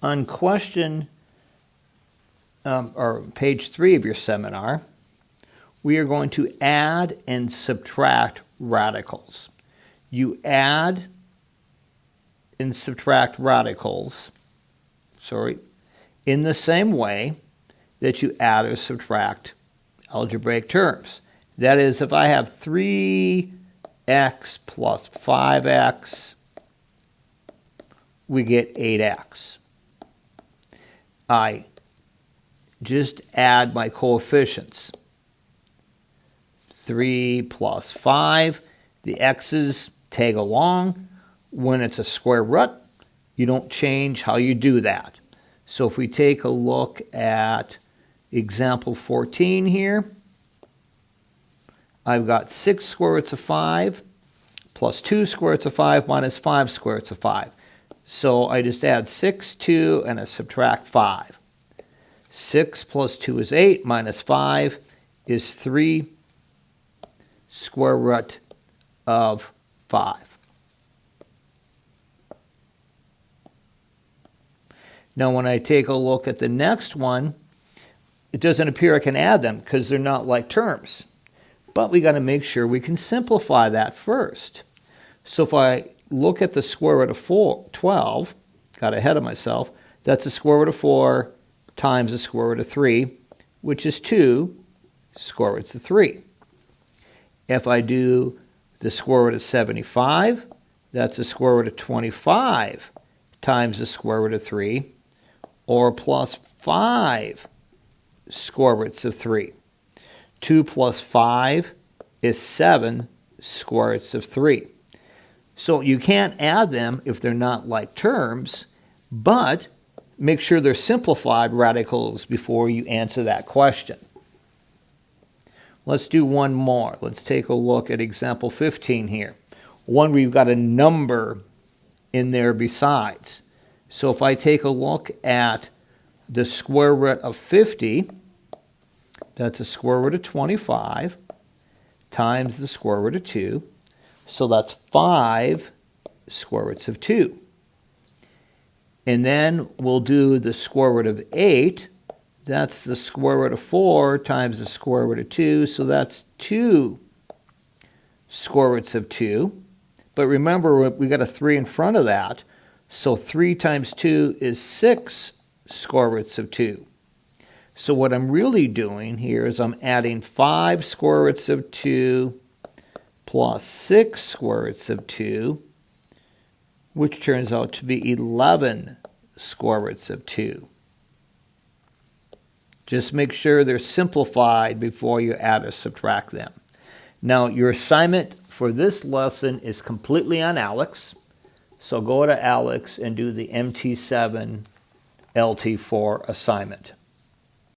On question or page 3 of your seminar, we are going to add and subtract radicals. You add and subtract radicals, in the same way that you add or subtract algebraic terms. That is, if I have 3x plus 5x, we get 8x. I just add my coefficients. 3 plus 5, the x's tag along. When it's a square root, you don't change how you do that. So if we take a look at example 14 here, I've got 6 square roots of 5 plus 2 square roots of 5 minus 5 square roots of 5. So I just add 6, 2, and I subtract 5. 6 plus 2 is 8, minus 5 is 3 square root of 5. Now when I take a look at the next one, it doesn't appear I can add them because they're not like terms. But we got to make sure we can simplify that first. So if I look at the square root of 12, got ahead of myself, that's the square root of 4 times the square root of 3, which is 2 square roots of 3. If I do the square root of 75, that's the square root of 25 times the square root of 3, or plus 5 square roots of 3. 2 plus 5 is 7 square roots of 3. So you can't add them if they're not like terms, but make sure they're simplified radicals before you answer that question. Let's do one more. Let's take a look at example 15 here. One where you've got a number in there besides. So if I take a look at the square root of 50, that's the square root of 25 times the square root of 2. So that's 5 square roots of 2. And then we'll do the square root of 8. That's the square root of 4 times the square root of 2. So that's 2 square roots of 2. But remember, we got a 3 in front of that. So 3 times 2 is 6 square roots of 2. So what I'm really doing here is I'm adding 5 square roots of 2 plus 6 square roots of 2, which turns out to be 11 square roots of 2. Just make sure they're simplified before you add or subtract them. Now, your assignment for this lesson is completely on ALEKS. So go to ALEKS and do the MT7 LT4 assignment.